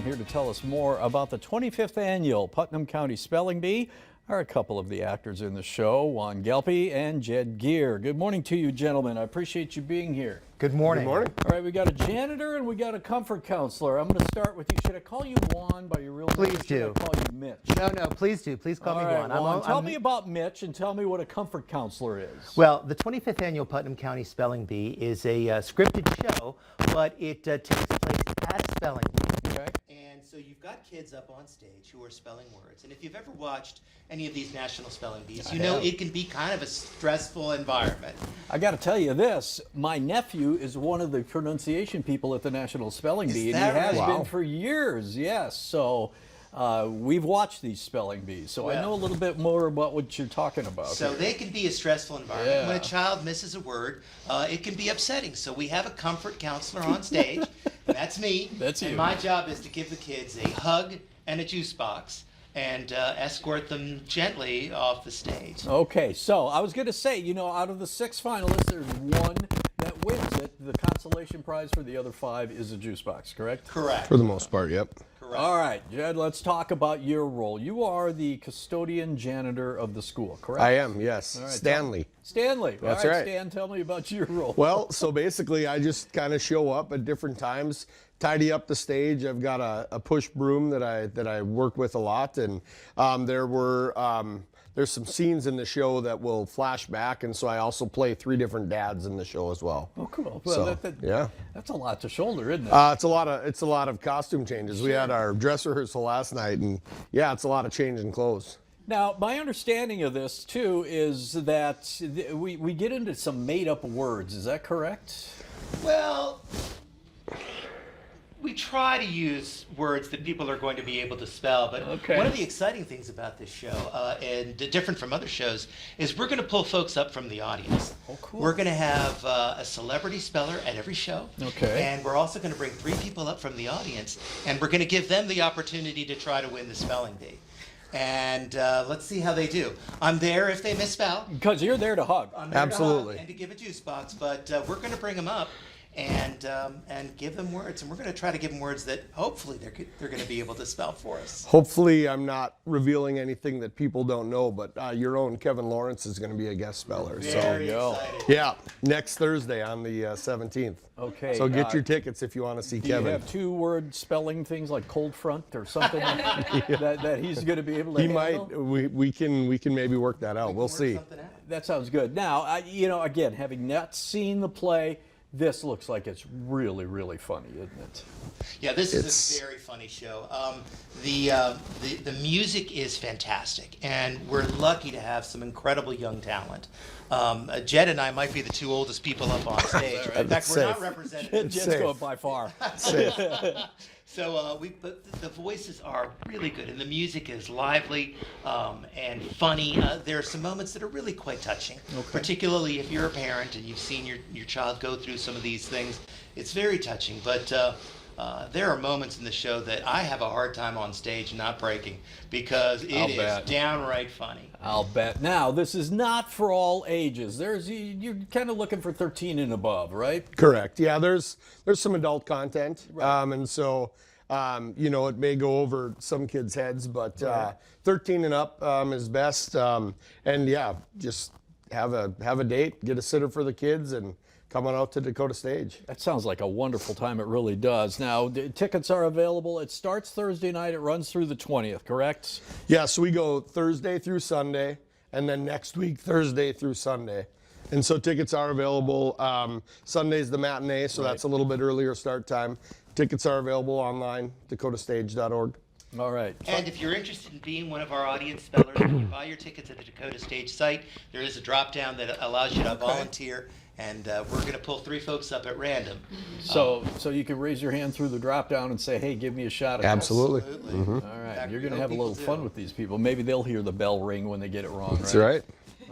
here to tell us more about the 25th annual Putnam County Spelling Bee are a couple of the actors in the show, Juan Gelpe and Jed Geer. Good morning to you, gentlemen. I appreciate you being here. Good morning. Good morning. All right, we got a janitor and we got a comfort counselor. I'm going to start with you. Should I call you Juan by your real name? Please or should do. I call you Mitch? No, please do. Please call me All right, Juan. Juan, tell me about Mitch and tell me what a comfort counselor is. Well, the 25th annual Putnam County Spelling Bee is a scripted show, but it takes place at a spelling bee. Okay. And so you've got kids up on stage who are spelling words. And if you've ever watched any of these national spelling bees, you know it can be kind of a stressful environment. I got to tell you this. My nephew is one of the pronunciation people at the National Spelling Bee, and he has been for years. Yes. So we've watched these spelling bees, so I know a little bit more about what you're talking about. So here. they can be a stressful environment. Yeah. When a child misses a word, it can be upsetting. So we have a comfort counselor on stage. That's me. That's you. And my job is to give the kids a hug and a juice box and escort them gently off the stage. Okay, so I was going to say, you know, out of the 6 finalists, there's one that wins it. The consolation prize for the other 5 is a juice box, correct? Correct. For the most part, yep. Correct. All right, Jed, let's talk about your role. You are the custodian janitor of the school, correct? I am, yes. Right, Stanley. Stanley. That's All right, right. Stan, tell me about your role. Well, so basically I just kind of show up at different times, tidy up the stage. I've got a push broom that I work with a lot, and there's some scenes in the show that will flash back, and so I also play 3 different dads in the show as well. Oh, cool. Well, So, yeah. That's a lot to shoulder, isn't it? It's a lot of costume changes. We had our dress rehearsal last night, and yeah, it's a lot of changing clothes. Now, my understanding of this, too, is that we get into some made-up words. Is that correct? Well, we try to use words that people are going to be able to spell, but one of the exciting things about this show, and different from other shows, is we're going to pull folks up from the audience. Oh, cool. We're going to have a celebrity speller at every show. Okay. And we're also going to bring 3 people up from the audience, and we're going to give them the opportunity to try to win the spelling bee. And let's see how they do. I'm there if they misspell. Because you're there to hug. I'm there Absolutely. to hug and to give a juice box, but we're going to bring them up and give them words, and we're going to try to give them words that hopefully they're going to be able to spell for us. Hopefully I'm not revealing anything that people don't know, but your own Kevin Lawrence is going to be a guest speller. Very go. excited. Yeah, next Thursday on the 17th. Okay. So get your tickets if you want to see Do Kevin. you have 2-word spelling things like cold front or something that he's going to be able to He handle? might. We can maybe work that out. We'll Work see. something out. That sounds good. Now, you know, again, having not seen the play, this looks like it's really, really funny, isn't it? Yeah, this is a very funny show. The music is fantastic, and we're lucky to have some incredible young talent. Jed and I might be the 2 oldest people up on stage. In fact, we're not represented. Jed's safe. going by far. So but the voices are really good, and the music is lively and funny. There are some moments that are really quite touching, particularly if you're a parent and you've seen your child go through some of these things. It's very touching, but there are moments in the show that I have a hard time on stage not breaking because it is downright funny. I'll bet. Now, this is not for all ages. You're kind of looking for 13 and above, right? Correct. Yeah, there's some adult content, and so you know, it may go over some kids' heads, but 13 and up is best. And yeah, just have a date, get a sitter for the kids, and come on out to Dakota Stage. That sounds like a wonderful time. It really does. Now, the tickets are available. It starts Thursday night. It runs through the 20th, correct? Yeah, so we go Thursday through Sunday, and then next week, Thursday through Sunday. And so tickets are available. Sunday's the matinee, so that's a little bit earlier start time. Tickets are available online, dakota.stage.org. All right. And if you're interested in being one of our audience spellers, when you buy your tickets at the Dakota Stage site, there is a drop down that allows you to volunteer. And we're going to pull 3 folks up at random. So you can raise your hand through the drop down and say, hey, give me a shot at Absolutely. this. All right. You're going to have a little fun with these people. Maybe they'll hear the bell ring when they get it wrong, That's right.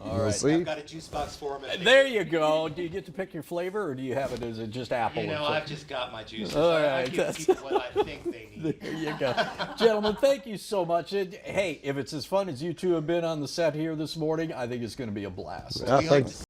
All We'll right. see. I've got a juice box for them. There you go. Do you get to pick your flavor, or do you have it as just apple? You know, I've just got my juices. All I right, give people what I think they need. There you go. Gentlemen, thank you so much. Hey, if it's as fun as you 2 have been on the set here this morning, I think it's going to be a blast. Thanks.